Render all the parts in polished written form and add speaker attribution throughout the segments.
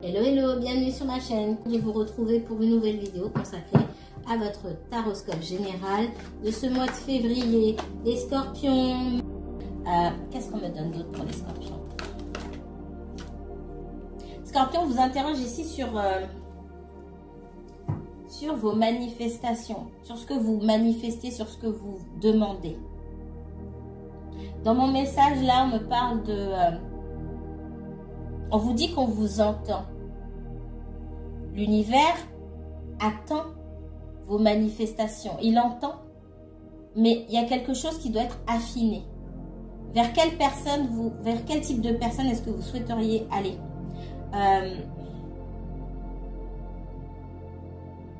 Speaker 1: Hello hello, bienvenue sur ma chaîne. Je vais vous retrouver pour une nouvelle vidéo consacrée à votre taroscope général de ce mois de février. Les scorpions. Qu'est-ce qu'on me donne d'autre pour les scorpions? Scorpion vous interroge ici sur vos manifestations, sur ce que vous manifestez, sur ce que vous demandez. Dans mon message là, on me parle de... on vous dit qu'on vous entend. L'univers attend vos manifestations. Il entend, mais il y a quelque chose qui doit être affiné. Vers quelle personne vers quel type de personne est-ce que vous souhaiteriez aller?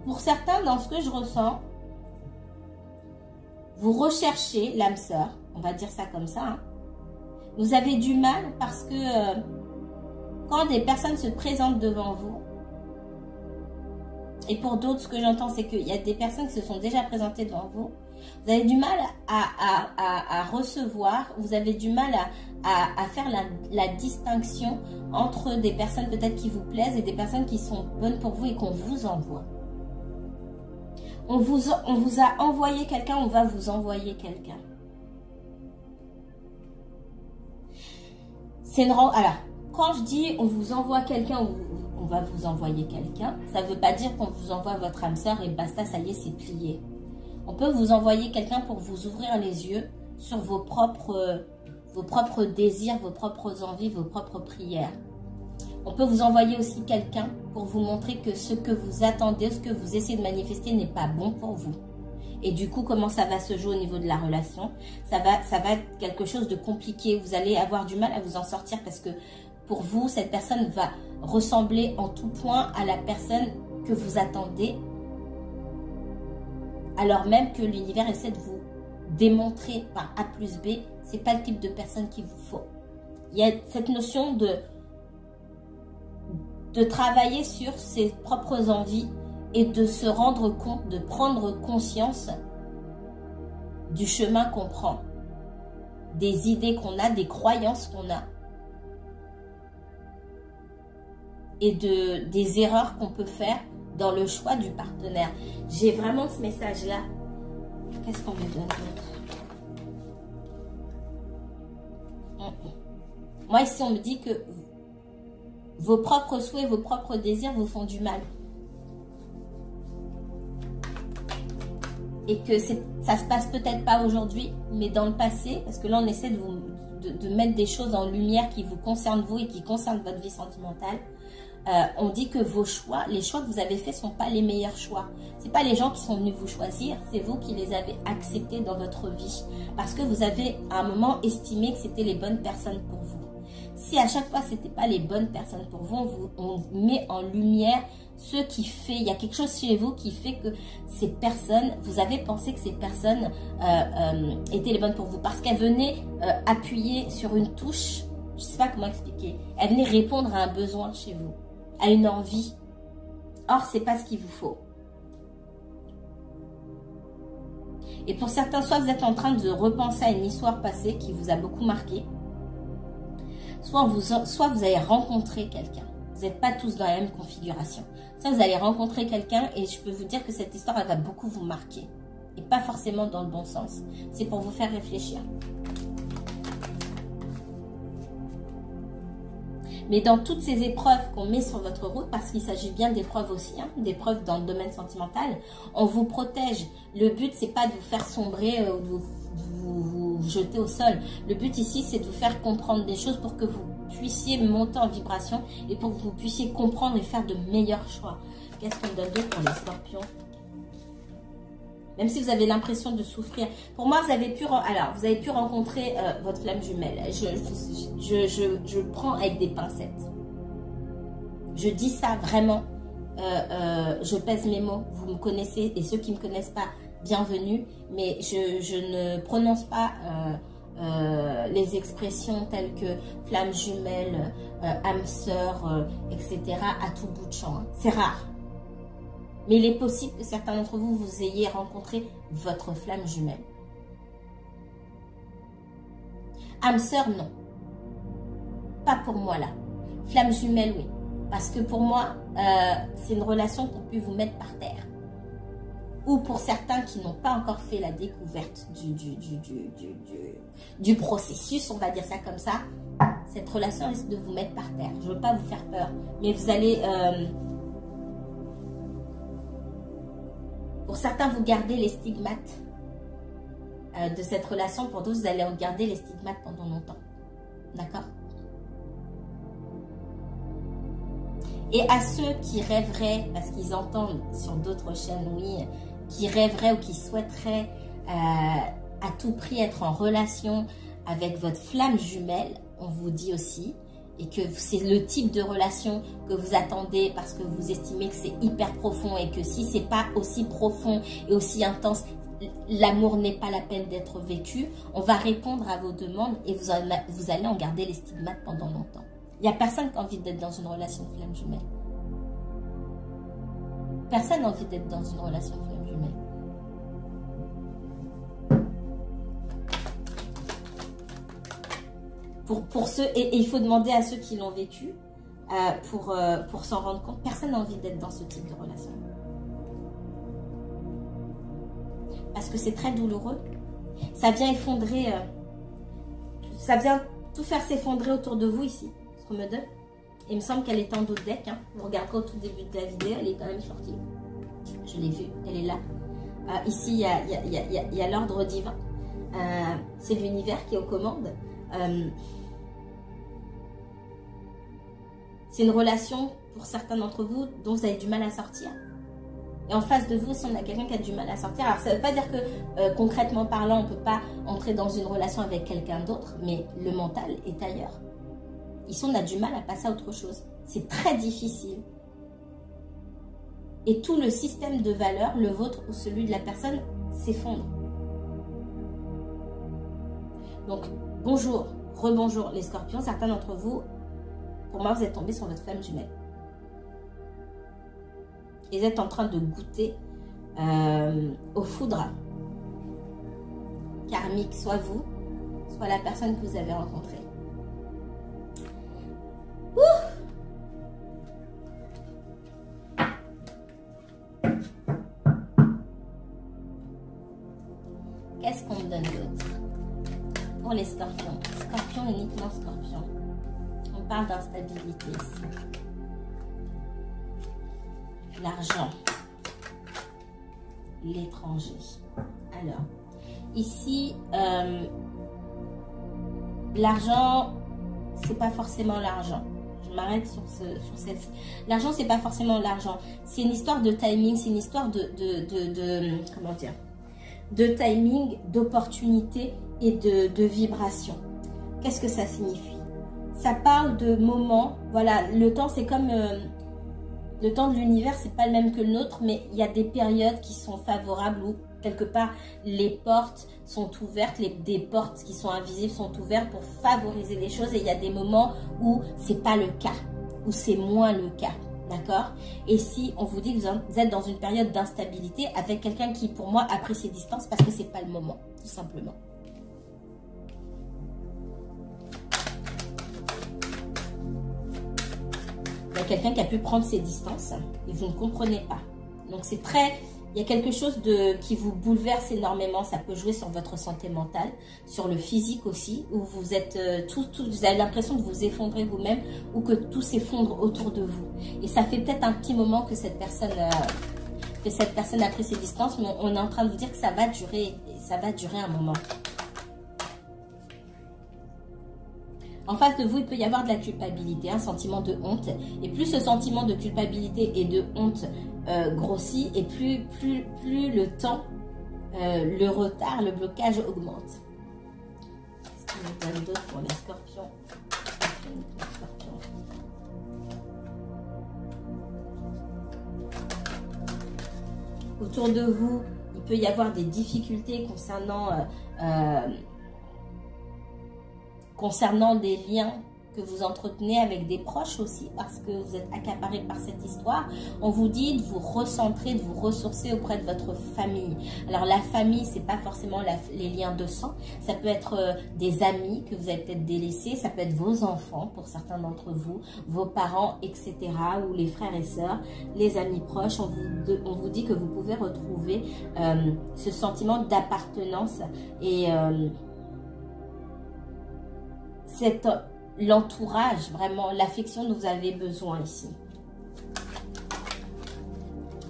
Speaker 1: Pour certains, dans ce que je ressens, vous recherchez l'âme sœur, on va dire ça comme ça. Hein. Vous avez du mal parce que quand des personnes se présentent devant vous, et pour d'autres, ce que j'entends, c'est qu'il y a des personnes qui se sont déjà présentées devant vous, vous avez du mal à recevoir, vous avez du mal à faire la distinction entre des personnes peut-être qui vous plaisent et des personnes qui sont bonnes pour vous et qu'on vous envoie. On vous a envoyé quelqu'un, on va vous envoyer quelqu'un. C'est une... Alors, quand je dis on vous envoie quelqu'un ou on va vous envoyer quelqu'un, ça ne veut pas dire qu'on vous envoie votre âme sœur et basta, ça y est, c'est plié. On peut vous envoyer quelqu'un pour vous ouvrir les yeux sur vos propres désirs, vos propres envies, vos propres prières. On peut vous envoyer aussi quelqu'un pour vous montrer que ce que vous attendez, ce que vous essayez de manifester n'est pas bon pour vous. Et du coup, comment ça va se jouer au niveau de la relation? Ça va être quelque chose de compliqué. Vous allez avoir du mal à vous en sortir parce que pour vous, cette personne va ressembler en tout point à la personne que vous attendez. Alors même que l'univers essaie de vous démontrer par A plus B, c'est pas le type de personne qu'il vous faut. Il y a cette notion de travailler sur ses propres envies et de se rendre compte, de prendre conscience du chemin qu'on prend, des idées qu'on a, des croyances qu'on a et des erreurs qu'on peut faire dans le choix du partenaire. J'ai vraiment ce message-là. Qu'est-ce qu'on me donne d'autre? Moi, ici, on me dit que vos propres souhaits, vos propres désirs vous font du mal. Et que ça se passe peut-être pas aujourd'hui, mais dans le passé, parce que là, on essaie de mettre des choses en lumière qui vous concernent vous et qui concernent votre vie sentimentale. On dit que vos choix, les choix que vous avez faits, ne sont pas les meilleurs choix. Ce n'est pas les gens qui sont venus vous choisir, c'est vous qui les avez acceptés dans votre vie. Parce que vous avez à un moment estimé que c'était les bonnes personnes pour vous. Si à chaque fois, ce n'était pas les bonnes personnes pour vous, on met en lumière ce qui fait, il y a quelque chose chez vous qui fait que ces personnes, vous avez pensé que ces personnes étaient les bonnes pour vous. Parce qu'elles venaient appuyer sur une touche, je ne sais pas comment expliquer, elles venaient répondre à un besoin chez vous, à une envie. Or, ce n'est pas ce qu'il vous faut. Et pour certains, soit vous êtes en train de repenser à une histoire passée qui vous a beaucoup marqué, soit vous allez rencontrer quelqu'un. Vous n'êtes pas tous dans la même configuration. Soit vous allez rencontrer quelqu'un et je peux vous dire que cette histoire, elle va beaucoup vous marquer. Et pas forcément dans le bon sens. C'est pour vous faire réfléchir. Mais dans toutes ces épreuves qu'on met sur votre route, parce qu'il s'agit bien d'épreuves aussi, hein, d'épreuves dans le domaine sentimental, on vous protège. Le but, c'est pas de vous faire sombrer ou de vous jeter au sol. Le but ici, c'est de vous faire comprendre des choses pour que vous puissiez monter en vibration et pour que vous puissiez comprendre et faire de meilleurs choix. Qu'est-ce qu'on donne d'autre pour les scorpions? Même si vous avez l'impression de souffrir. Pour moi, vous avez pu rencontrer votre flamme jumelle. Je prends avec des pincettes. Je dis ça vraiment. Je pèse mes mots. Vous me connaissez. Et ceux qui ne me connaissent pas, bienvenue. Mais je ne prononce pas les expressions telles que flamme jumelle, âme sœur, etc. à tout bout de champ. Hein. C'est rare. Mais il est possible que certains d'entre vous, vous ayez rencontré votre flamme jumelle. Âme sœur, non. Pas pour moi là. Flamme jumelle, oui. Parce que pour moi, c'est une relation qui peut vous mettre par terre. Ou pour certains qui n'ont pas encore fait la découverte du processus, on va dire ça comme ça, cette relation risque de vous mettre par terre. Je ne veux pas vous faire peur, mais vous allez... pour certains, vous gardez les stigmates de cette relation. Pour d'autres, vous allez garder les stigmates pendant longtemps. D'accord? Et à ceux qui rêveraient, parce qu'ils entendent sur d'autres chaînes, oui, qui rêveraient ou qui souhaiteraient à tout prix être en relation avec votre flamme jumelle, on vous dit aussi, et que c'est le type de relation que vous attendez parce que vous estimez que c'est hyper profond et que si c'est pas aussi profond et aussi intense, l'amour n'est pas la peine d'être vécu, on va répondre à vos demandes et vous allez en garder les stigmates pendant longtemps. Il n'y a personne qui a envie d'être dans une relation de flamme jumelle. Personne n'a envie d'être dans une relation de flamme jumelle. Pour ceux, et il faut demander à ceux qui l'ont vécu pour s'en rendre compte, personne n'a envie d'être dans ce type de relation. Parce que c'est très douloureux. Ça vient effondrer, ça vient tout faire s'effondrer autour de vous ici. Me donne. Il me semble qu'elle est en dos de deck. Hein. Vous regarderez au tout début de la vidéo, elle est quand même sortie. Je l'ai vue, elle est là. Ici, il y a l'ordre divin. C'est l'univers qui est aux commandes. C'est une relation, pour certains d'entre vous, dont vous avez du mal à sortir. Et en face de vous, si on a quelqu'un qui a du mal à sortir, alors ça ne veut pas dire que concrètement parlant, on ne peut pas entrer dans une relation avec quelqu'un d'autre, mais le mental est ailleurs. Ici, on a du mal à passer à autre chose. C'est très difficile. Et tout le système de valeurs, le vôtre ou celui de la personne, s'effondre. Donc, bonjour, rebonjour les scorpions. Certains d'entre vous, pour moi, vous êtes tombés sur votre flamme jumelle. Et vous êtes en train de goûter aux foudres karmiques, soit vous, soit la personne que vous avez rencontrée. Qu'est-ce qu'on me donne d'autre pour les scorpions? Scorpion, uniquement scorpion. On parle d'instabilité ici. L'argent. L'étranger. Alors, ici, l'argent, c'est pas forcément l'argent. Je m'arrête sur celle-ci. L'argent, c'est pas forcément l'argent. C'est une histoire de timing, c'est une histoire comment dire, de timing, d'opportunité et de vibration. Qu'est-ce que ça signifie? Ça parle de moments. Voilà, le temps, c'est comme le temps de l'univers, c'est pas le même que le nôtre, mais il y a des périodes qui sont favorables où quelque part les portes sont ouvertes, des portes qui sont invisibles sont ouvertes pour favoriser les choses, et il y a des moments où c'est pas le cas, où c'est moins le cas, d'accord? Et si on vous dit que vous êtes dans une période d'instabilité avec quelqu'un qui pour moi a pris ses distances parce que c'est pas le moment, tout simplement. Il y a quelqu'un qui a pu prendre ses distances et vous ne comprenez pas. Donc c'est très... Il y a quelque chose qui vous bouleverse énormément. Ça peut jouer sur votre santé mentale, sur le physique aussi, où vous êtes vous avez l'impression de vous effondrer vous-même ou que tout s'effondre autour de vous. Et ça fait peut-être un petit moment que cette personne a pris ses distances, mais on est en train de vous dire que ça va durer un moment. En face de vous, il peut y avoir de la culpabilité, un sentiment de honte. Et plus ce sentiment de culpabilité et de honte grossit, et plus le temps, le retard, le blocage augmente. Qu'est-ce qu'on nous donne d'autre pour les scorpions? Autour de vous, il peut y avoir des difficultés concernant des liens que vous entretenez avec des proches aussi, parce que vous êtes accaparé par cette histoire. On vous dit de vous recentrer, de vous ressourcer auprès de votre famille. Alors la famille, c'est pas forcément les liens de sang, ça peut être des amis que vous avez peut-être délaissés, ça peut être vos enfants pour certains d'entre vous, vos parents, etc. ou les frères et sœurs, les amis proches. On vous dit que vous pouvez retrouver ce sentiment d'appartenance et l'entourage, vraiment l'affection dont vous avez besoin ici.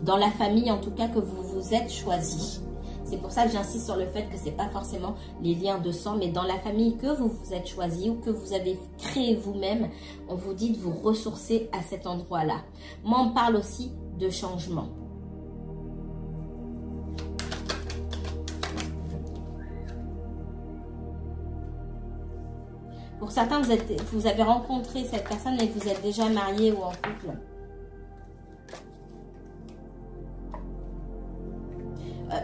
Speaker 1: Dans la famille, en tout cas, que vous vous êtes choisi. C'est pour ça que j'insiste sur le fait que ce n'est pas forcément les liens de sang, mais dans la famille que vous vous êtes choisi ou que vous avez créé vous-même, on vous dit de vous ressourcer à cet endroit-là. Moi, on parle aussi de changement. Pour certains, vous avez rencontré cette personne et vous êtes déjà marié ou en couple.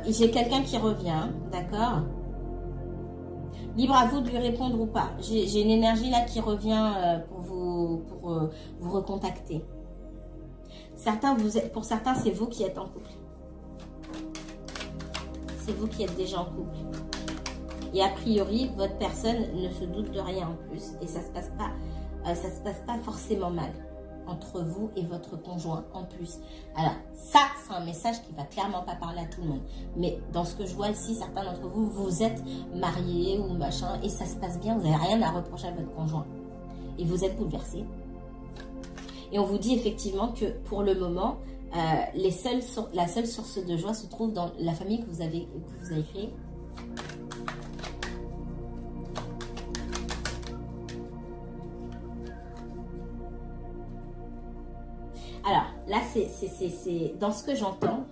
Speaker 1: J'ai quelqu'un qui revient, d'accord? Libre à vous de lui répondre ou pas. J'ai une énergie là qui revient pour vous recontacter. Pour certains, c'est vous qui êtes en couple. C'est vous qui êtes déjà en couple. Et a priori, votre personne ne se doute de rien en plus. Et ça se passe pas forcément mal entre vous et votre conjoint en plus. Alors, ça, c'est un message qui va clairement pas parler à tout le monde. Mais dans ce que je vois ici, certains d'entre vous, vous êtes mariés ou machin, et ça se passe bien, vous n'avez rien à reprocher à votre conjoint. Et vous êtes bouleversés. Et on vous dit effectivement que pour le moment, la seule source de joie se trouve dans la famille que vous avez créée. Alors, là, c'est dans ce que j'entends,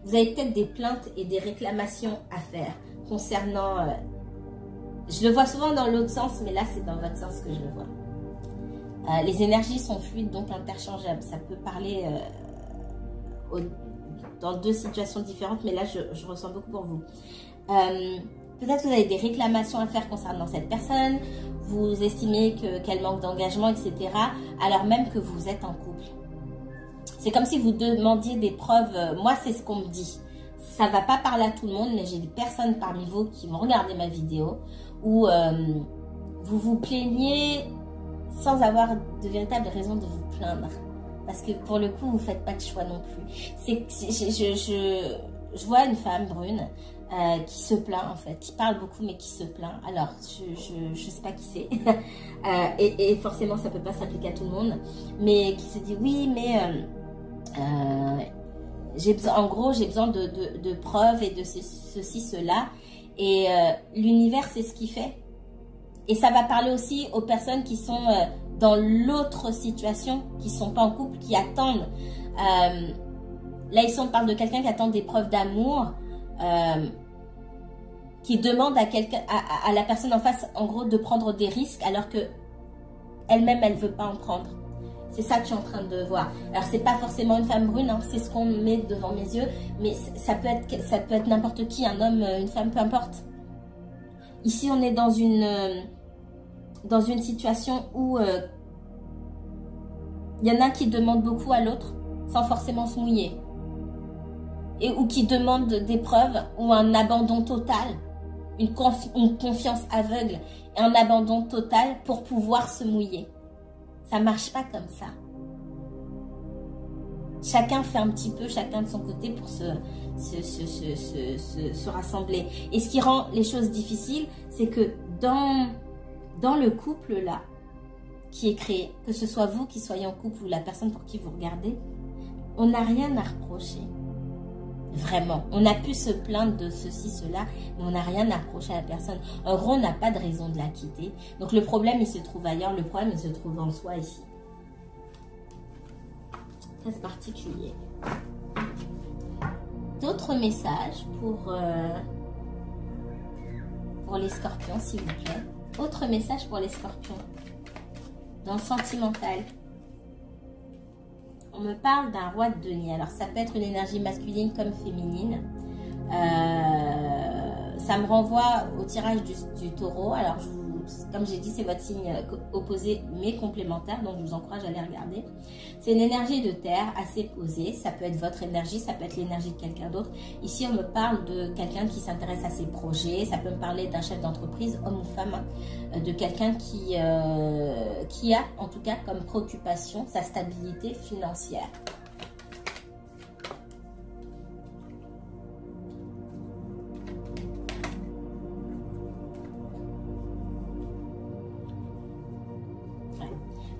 Speaker 1: vous avez peut-être des plaintes et des réclamations à faire concernant... je le vois souvent dans l'autre sens, mais là, c'est dans votre sens que je le vois. Les énergies sont fluides, donc interchangeables. Ça peut parler dans deux situations différentes, mais là, je ressens beaucoup pour vous. Peut-être que vous avez des réclamations à faire concernant cette personne, vous estimez qu'elle manque d'engagement, etc., alors même que vous êtes en couple. C'est comme si vous demandiez des preuves. Moi, c'est ce qu'on me dit. Ça ne va pas parler à tout le monde, mais j'ai des personnes parmi vous qui vont regarder ma vidéo où vous vous plaignez sans avoir de véritable raison de vous plaindre. Parce que pour le coup, vous ne faites pas de choix non plus. Je vois une femme brune qui se plaint en fait, qui parle beaucoup mais qui se plaint. Alors, je sais pas qui c'est. et forcément, ça peut pas s'appliquer à tout le monde. Mais qui se dit, oui, mais... en gros, j'ai besoin de preuves et de ceci, cela. Et l'univers, c'est ce qu'il fait. Et ça va parler aussi aux personnes qui sont dans l'autre situation, qui ne sont pas en couple, qui attendent. Là, ici, on parle de quelqu'un qui attend des preuves d'amour, qui demande à la personne en face, en gros, de prendre des risques, alors que elle-même, elle ne veut pas en prendre. C'est ça que je suis en train de voir. Alors, c'est pas forcément une femme brune, hein, c'est ce qu'on met devant mes yeux, mais ça peut être n'importe qui, un homme, une femme, peu importe. Ici, on est dans une situation où il y en a qui demandent beaucoup à l'autre sans forcément se mouiller. Ou qui demandent des preuves ou un abandon total, une confiance aveugle et un abandon total pour pouvoir se mouiller. Ça ne marche pas comme ça. Chacun fait un petit peu, chacun de son côté pour se rassembler. Et ce qui rend les choses difficiles, c'est que dans le couple là, qui est créé, que ce soit vous qui soyez en couple ou la personne pour qui vous regardez, on n'a rien à reprocher. Vraiment. On a pu se plaindre de ceci, cela, mais on n'a rien à reprocher à la personne. En gros, on n'a pas de raison de la quitter. Donc le problème, il se trouve ailleurs. Le problème, il se trouve en soi ici. C'est particulier. D'autres messages pour les scorpions, s'il vous plaît. Autre message pour les scorpions. Dans le sentimental. On me parle d'un roi de denier. Alors, ça peut être une énergie masculine comme féminine. Ça me renvoie au tirage du taureau. Alors, comme j'ai dit, c'est votre signe opposé mais complémentaire, donc je vous encourage à aller regarder. C'est une énergie de terre assez posée, ça peut être votre énergie, ça peut être l'énergie de quelqu'un d'autre. Ici, on me parle de quelqu'un qui s'intéresse à ses projets, ça peut me parler d'un chef d'entreprise, homme ou femme, de quelqu'un qui a en tout cas comme préoccupation sa stabilité financière.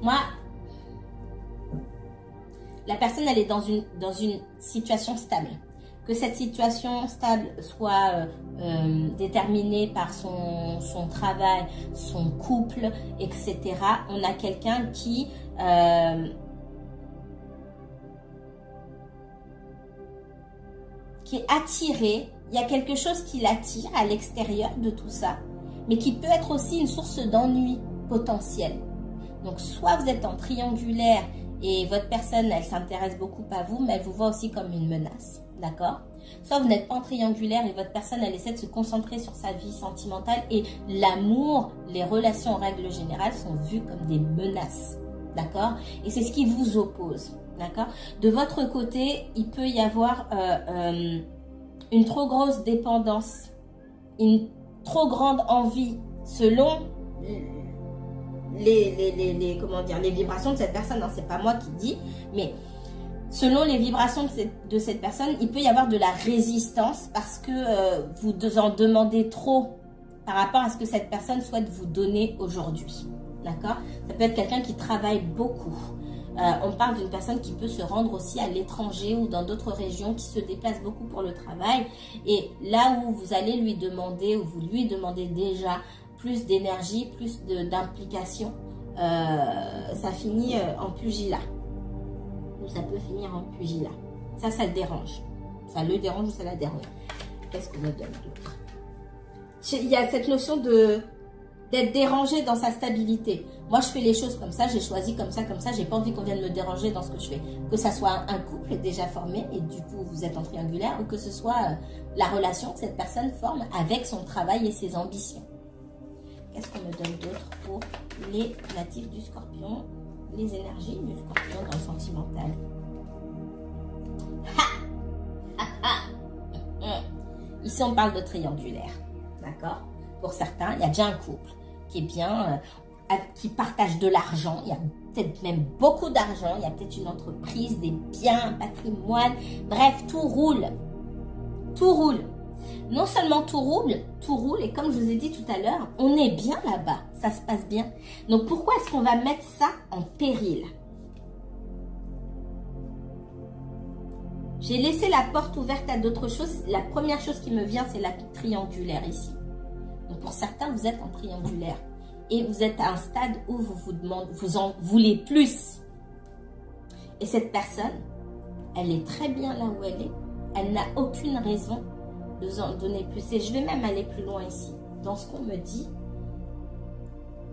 Speaker 1: Moi, la personne, elle est dans une situation stable. Que cette situation stable soit déterminée par son travail, son couple, etc. On a quelqu'un qui est attiré. Il y a quelque chose qui l'attire à l'extérieur de tout ça, mais qui peut être aussi une source d'ennui potentiel. Donc, soit vous êtes en triangulaire et votre personne, elle s'intéresse beaucoup à vous, mais elle vous voit aussi comme une menace, d'accord? Soit vous n'êtes pas en triangulaire et votre personne, elle essaie de se concentrer sur sa vie sentimentale et l'amour, les relations en règle générale sont vues comme des menaces, d'accord? Et c'est ce qui vous oppose, d'accord? De votre côté, il peut y avoir une trop grosse dépendance, une trop grande envie selon les vibrations de cette personne. Non, c'est pas moi qui dis, mais selon les vibrations de cette personne, il peut y avoir de la résistance parce que vous en demandez trop par rapport à ce que cette personne souhaite vous donner aujourd'hui. D'accord? Ça peut être quelqu'un qui travaille beaucoup. On parle d'une personne qui peut se rendre aussi à l'étranger ou dans d'autres régions, qui se déplace beaucoup pour le travail. Et là où vous allez lui demander, ou vous lui demandez déjà plus d'énergie, plus d'implication, ça finit en pugilat. Ou ça peut finir en pugilat. Ça le dérange. Ça le dérange ou ça la dérange. Qu'est-ce qu'on me donne d'autre? Il y a cette notion d'être dérangé dans sa stabilité. Moi, je fais les choses comme ça, j'ai choisi comme ça, j'ai pas envie qu'on vienne me déranger dans ce que je fais. Que ça soit un couple déjà formé et du coup, vous êtes en triangulaire, ou que ce soit la relation que cette personne forme avec son travail et ses ambitions. Qu'est-ce qu'on me donne d'autre pour les natifs du Scorpion? Les énergies du Scorpion dans le sentimental. Ici, on parle de triangulaire. D'accord? Pour certains, il y a déjà un couple qui est bien, qui partage de l'argent. Il y a peut-être même beaucoup d'argent. Il y a peut-être une entreprise, des biens, un patrimoine. Bref, tout roule. Tout roule. Non seulement tout roule, et comme je vous ai dit tout à l'heure, on est bien là-bas, ça se passe bien. Donc pourquoi est-ce qu'on va mettre ça en péril? J'ai laissé la porte ouverte à d'autres choses. La première chose qui me vient, c'est la triangulaire ici. Donc pour certains, vous êtes en triangulaire et vous êtes à un stade où vous en voulez plus. Et cette personne, elle est très bien là où elle est. Elle n'a aucune raison de vous en donner plus. Et je vais même aller plus loin ici. Dans ce qu'on me dit,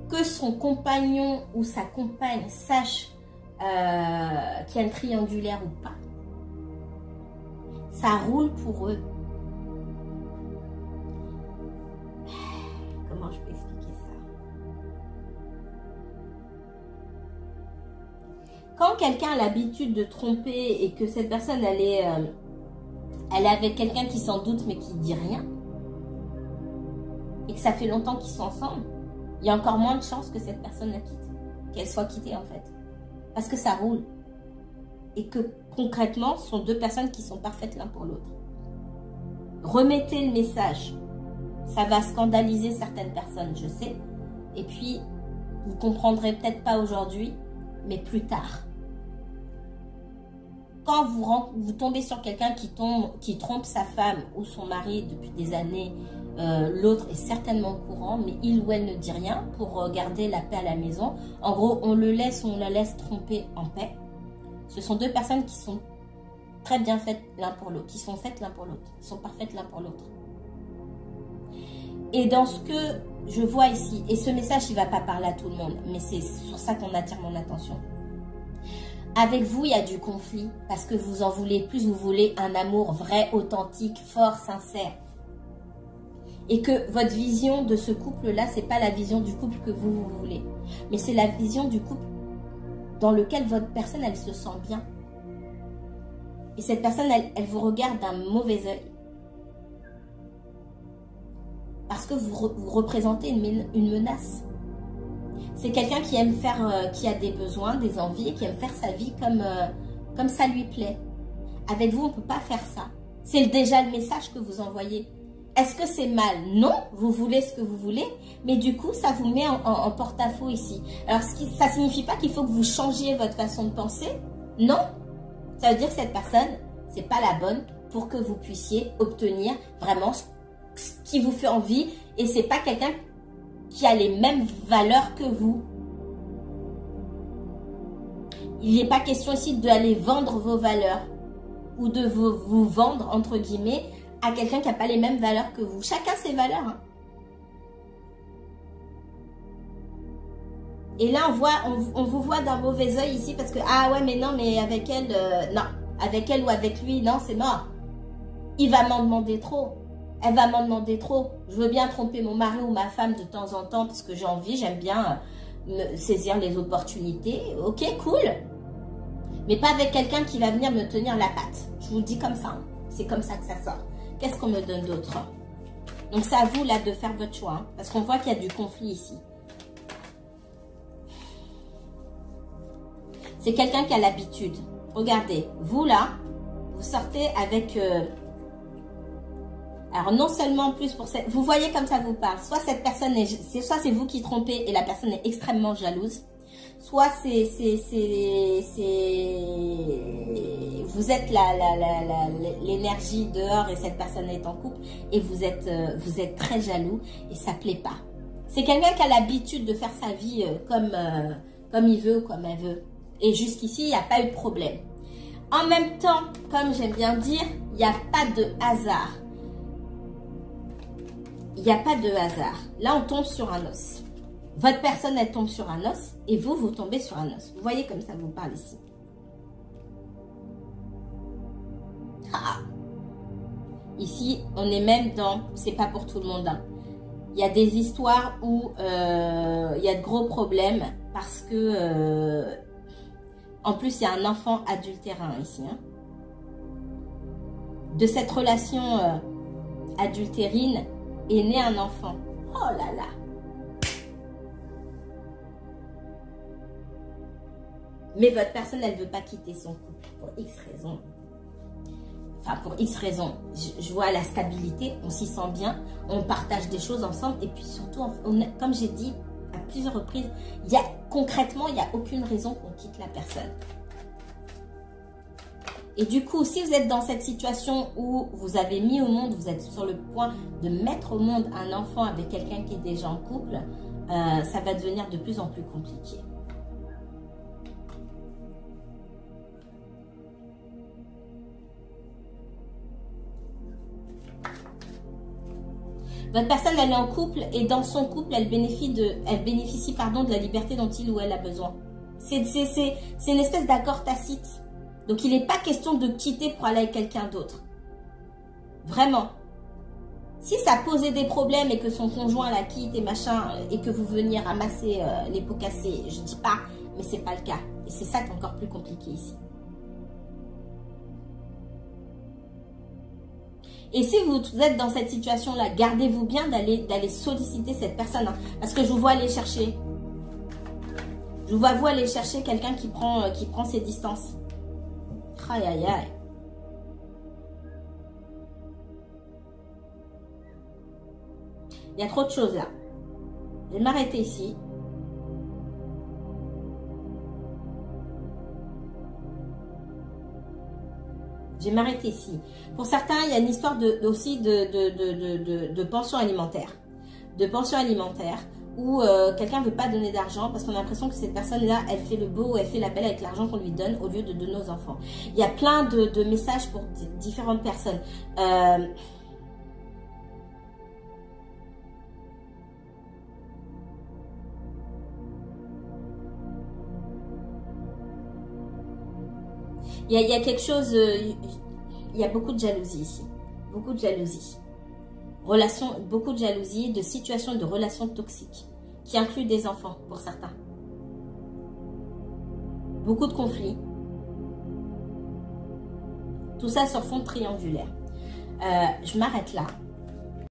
Speaker 1: que son compagnon ou sa compagne sache qu'il y a un triangulaire ou pas, ça roule pour eux. Comment je peux expliquer ça? Quand quelqu'un a l'habitude de tromper et que cette personne, elle est avec quelqu'un qui s'en doute mais qui dit rien, et que ça fait longtemps qu'ils sont ensemble, il y a encore moins de chances que cette personne la quitte, qu'elle soit quittée en fait. Parce que ça roule. Et que concrètement, ce sont deux personnes qui sont parfaites l'un pour l'autre. Remettez le message. Ça va scandaliser certaines personnes, je sais. Et puis, vous comprendrez peut-être pas aujourd'hui, mais plus tard. Quand vous tombez sur quelqu'un qui trompe sa femme ou son mari depuis des années, l'autre est certainement au courant, mais il ou elle ne dit rien pour garder la paix à la maison. En gros, on le laisse ou on la laisse tromper en paix. Ce sont deux personnes qui sont très bien faites l'un pour l'autre, qui sont faites l'un pour l'autre, qui sont parfaites l'un pour l'autre. Et dans ce que je vois ici, et ce message, il ne va pas parler à tout le monde, mais c'est sur ça qu'on attire mon attention. Avec vous, il y a du conflit, parce que vous en voulez plus, vous voulez un amour vrai, authentique, fort, sincère. Et que votre vision de ce couple-là, c'est pas la vision du couple que vous voulez. Mais c'est la vision du couple dans lequel votre personne, elle se sent bien. Et cette personne, elle vous regarde d'un mauvais œil. Parce que vous représentez une menace. C'est quelqu'un qui aime faire, qui a des besoins, des envies, et qui aime faire sa vie comme ça lui plaît. Avec vous, on ne peut pas faire ça. C'est déjà le message que vous envoyez. Est-ce que c'est mal? Non, vous voulez ce que vous voulez, mais du coup, ça vous met en porte-à-faux ici. Alors, ça ne signifie pas qu'il faut que vous changiez votre façon de penser. Non, ça veut dire que cette personne, ce n'est pas la bonne pour que vous puissiez obtenir vraiment ce qui vous fait envie. Et ce n'est pas quelqu'un qui a les mêmes valeurs que vous. Il n'est pas question ici d'aller vendre vos valeurs ou de vous vendre, entre guillemets, à quelqu'un qui n'a pas les mêmes valeurs que vous. Chacun ses valeurs. Hein. Et là, on vous voit d'un mauvais œil ici parce que, ah ouais, mais non, mais avec elle, non. Avec elle ou avec lui, non, c'est mort. Il va m'en demander trop. Elle va m'en demander trop. Je veux bien tromper mon mari ou ma femme de temps en temps parce que j'ai envie, j'aime bien saisir les opportunités. Ok, cool. Mais pas avec quelqu'un qui va venir me tenir la patte. Je vous le dis comme ça. Hein. C'est comme ça que ça sort. Qu'est-ce qu'on me donne d'autre? Donc, c'est à vous, là, de faire votre choix. Hein, parce qu'on voit qu'il y a du conflit ici. C'est quelqu'un qui a l'habitude. Regardez, vous, là, vous sortez avec... alors, non seulement en plus pour cette... Vous voyez comme ça vous parle. Soit cette personne est... Soit c'est vous qui trompez et la personne est extrêmement jalouse. Soit c'est vous êtes l'énergie dehors et cette personne est en couple et vous êtes très jaloux et ça plaît pas. C'est quelqu'un qui a l'habitude de faire sa vie comme il veut ou comme elle veut. Et jusqu'ici, il n'y a pas eu de problème. En même temps, comme j'aime bien dire, il n'y a pas de hasard. Il n'y a pas de hasard. Là, on tombe sur un os. Votre personne, elle tombe sur un os et vous, vous tombez sur un os. Vous voyez comme ça vous parle ici. Ah. Ici, on est même dans... C'est pas pour tout le monde. Hein. Il y a des histoires où il y a de gros problèmes parce que... en plus, il y a un enfant adultérin ici. Hein. De cette relation adultérine est né un enfant. Oh là là. Mais votre personne, elle ne veut pas quitter son couple pour X raisons. Enfin, pour X raisons. Je vois la stabilité, on s'y sent bien, on partage des choses ensemble. Et puis surtout, comme j'ai dit à plusieurs reprises, concrètement, il n'y a aucune raison qu'on quitte la personne. Et du coup, si vous êtes dans cette situation où vous avez mis au monde, vous êtes sur le point de mettre au monde un enfant avec quelqu'un qui est déjà en couple, ça va devenir de plus en plus compliqué. Votre personne, elle est en couple et dans son couple, elle bénéficie de la liberté dont il ou elle a besoin. C'est une espèce d'accord tacite. Donc, il n'est pas question de quitter pour aller avec quelqu'un d'autre. Vraiment. Si ça posait des problèmes et que son conjoint la quitte et machin, et que vous veniez ramasser les pots cassés, je ne dis pas, mais ce n'est pas le cas. Et c'est ça qui est encore plus compliqué ici. Et si vous êtes dans cette situation-là, gardez-vous bien d'aller solliciter cette personne. Hein, parce que je vous vois aller chercher. Je vous vois vous aller chercher quelqu'un qui prend ses distances. Aïe, aïe, aïe. Il y a trop de choses là. Je vais m'arrêter ici. Je vais m'arrêter ici. Pour certains, il y a une histoire aussi de pension alimentaire. De pension alimentaire où quelqu'un ne veut pas donner d'argent parce qu'on a l'impression que cette personne-là, elle fait le beau, elle fait la belle avec l'argent qu'on lui donne au lieu de donner aux enfants. Il y a plein de messages pour différentes personnes. Il y a quelque chose, il y a beaucoup de jalousie ici. Beaucoup de jalousie. beaucoup de jalousie, de situations de relations toxiques, qui incluent des enfants pour certains. Beaucoup de conflits. Tout ça sur fond triangulaire. Je m'arrête là.